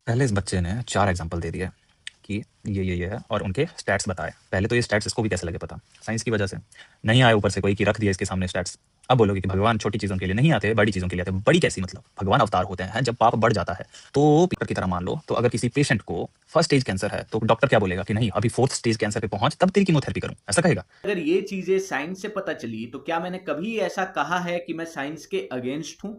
पहले इस बच्चे ने 4 एग्जाम्पल दे दिए कि ये है और उनके स्टैट्स बताए। पहले तो ये स्टैट्स इसको भी कैसे लगे पता, साइंस की वजह से नहीं आए ऊपर से कोई कि रख दिया इसके सामने स्टैट्स। अब बोलोगे कि भगवान छोटी चीजों के लिए नहीं आते, बड़ी चीजों के लिए आते। बड़ी कैसी मतलब, भगवान अवतार होते हैं। जब पाप बढ़ जाता है तो पीटर की तरह मान लो, तो अगर किसी पेशेंट को फर्स्ट स्टेज कैंसर है तो डॉक्टर क्या बोलेगा कि नहीं अभी 4th स्टेज कैंसर पे पहुंच तब तेरी कीमोथेरेपी करूं, ऐसा कहेगा? अगर ये चीजें साइंस से पता चली तो क्या मैंने कभी ऐसा कहा है कि मैं साइंस के अगेंस्ट हूं?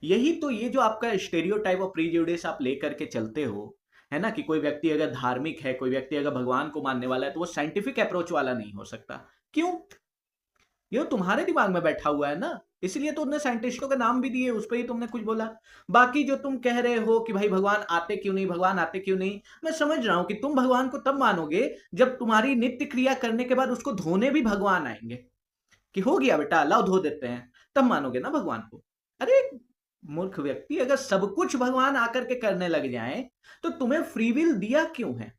यही तो, ये जो आपका स्टेरियोटाइप और प्रीजुडिस आप लेकर के चलते हो, है ना, कि कोई व्यक्ति अगर धार्मिक है, कोई व्यक्ति अगर भगवान को मानने वाला है तो वो साइंटिफिक अप्रोच वाला नहीं हो सकता। क्यों? ये तुम्हारे दिमाग में बैठा हुआ है ना, इसलिए तो उन्होंने साइंटिस्टों के नाम भी दिए, उस पर ही तुमने कुछ बोला। बाकी जो तुम कह रहे हो कि भाई भगवान आते क्यों नहीं, भगवान आते क्यों नहीं, मैं समझ रहा हूं कि तुम भगवान को तब मानोगे जब तुम्हारी नित्य क्रिया करने के बाद उसको धोने भी भगवान आएंगे, कि हो गया बेटा लाओ धो देते हैं, तब मानोगे ना भगवान को। अरे मूर्ख व्यक्ति, अगर सब कुछ भगवान आकर के करने लग जाए तो तुम्हें फ्री विल दिया क्यों है?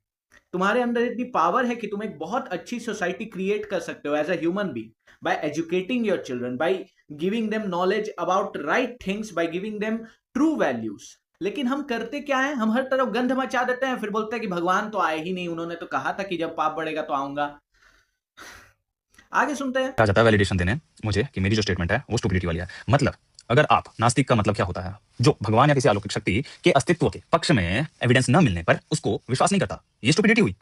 तुम्हारे अंदर इतनी पावर है कि तुम एक बहुत अच्छी सोसाइटी क्रिएट कर सकते हो as a human being, by educating your children, by giving them knowledge about right things, by giving them true values. लेकिन हम करते क्या है, हम हर तरफ गंध मचा देते हैं, फिर बोलते हैं कि भगवान तो आए ही नहीं, उन्होंने तो कहा था कि जब पाप बढ़ेगा तो आऊंगा। आगे सुनते हैं। आ जाता है वैलिडेशन देने मुझे कि मेरी जो स्टेटमेंट है वो स्टुपिडिटी वाली है। मतलब अगर आप नास्तिक का मतलब क्या होता है, जो भगवान या किसी अलौकिक शक्ति के अस्तित्व के पक्ष में एविडेंस न मिलने पर उसको विश्वास नहीं करता, ये स्टुपिडिटी हुई।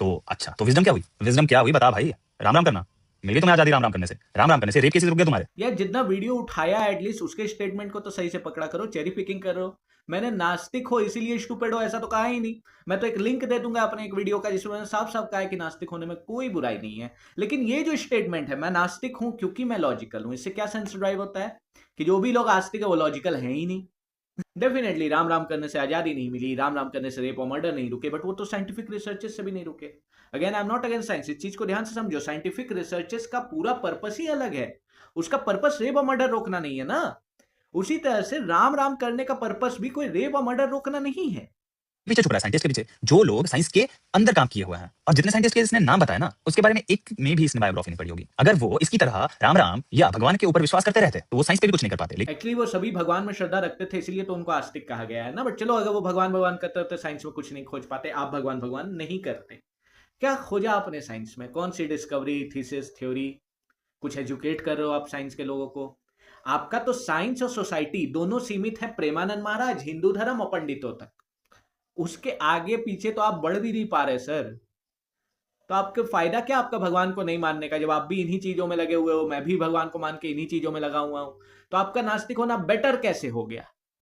तो अच्छा, तो विजडम क्या हुई? विजडम क्या हुई बता भाई। राम राम करना मिल गई तुम्हें आजादी, राम राम करने से। राम राम करने से रेप केसेस रुक गए तुम्हारे। यार जितना वीडियो उठाया एटलीस्ट उसके स्टेटमेंट को तो सही से पकड़ा करो, चेरी पिकिंग कर रहे हो। मैंने नास्तिक हो इसीलिए स्टूपिड हो ऐसा तो कहा ही नहीं। मैं तो एक लिंक दे दूंगा अपने एक वीडियो का जिसमें मैंने साफ साफ कहा है कि नास्तिक होने में कोई बुराई नहीं है। लेकिन ये जो स्टेटमेंट है, मैं नास्तिक हूं क्योंकि मैं लॉजिकल हूं, इससे क्या सेंस ड्राइव होता है कि जो भी लोग आस्तिक है वो लॉजिकल है ही नहीं। डेफिनेटली राम राम करने से आजादी नहीं मिली, राम राम करने से रेप और मर्डर नहीं रुके, बट वो तो साइंटिफिक रिसर्चेस से भी नहीं रुके। Again I am not against science, इस चीज को ध्यान से समझो, साइंटिफिक रिसर्चेस का पूरा पर्पस ही अलग है। उसका पर्पस रेप और मर्डर रोकना नहीं है ना। उसी तरह से राम राम करने का पर्पस भी कोई रेप और मर्डर रोकना नहीं है। पीछे छुप रहा है साइंटिस्ट के पीछे, जो लोग साइंस के अंदर काम किए हुए हैं। और जितने साइंटिस्ट के इसने नाम बताया ना, उसके बारे में एक में भी इसने बायोग्राफी नहीं पढ़ी होगी। अगर वो इसकी तरह राम राम या भगवान के ऊपर विश्वास करते रहते तो वो साइंस पे भी कुछ नहीं कर पाते। एक्चुअली वो सभी भगवान में श्रद्धा रखते थे, इसलिए तो उनको आस्तिक कहा गया है ना। बट चलो, अगर वो भगवान भगवान करते होते साइंस में कुछ नहीं खोज पाते, आप भगवान भगवान नहीं करते। क्या खोजा आपने साइंस में? कौन सी डिस्कवरी, थीसिस, थ्योरी? कुछ एजुकेट कर रहे हो आप साइंस के लोगों को? आपका तो साइंस और सोसाइटी दोनों सीमित है प्रेमानंद महाराज, हिंदू धर्म और पंडितों तक। उसके आगे पीछे तो आप बढ़ भी नहीं पा रहे सर। तो आपको फायदा क्या आपका भगवान को नहीं मानने का, जब आप भी इन्हीं चीजों में लगे हुए हो, मैं भी भगवान को मान के इन्हीं चीजों में लगा हुआ हूं। तो आपका नास्तिक होना बेटर कैसे हो गया?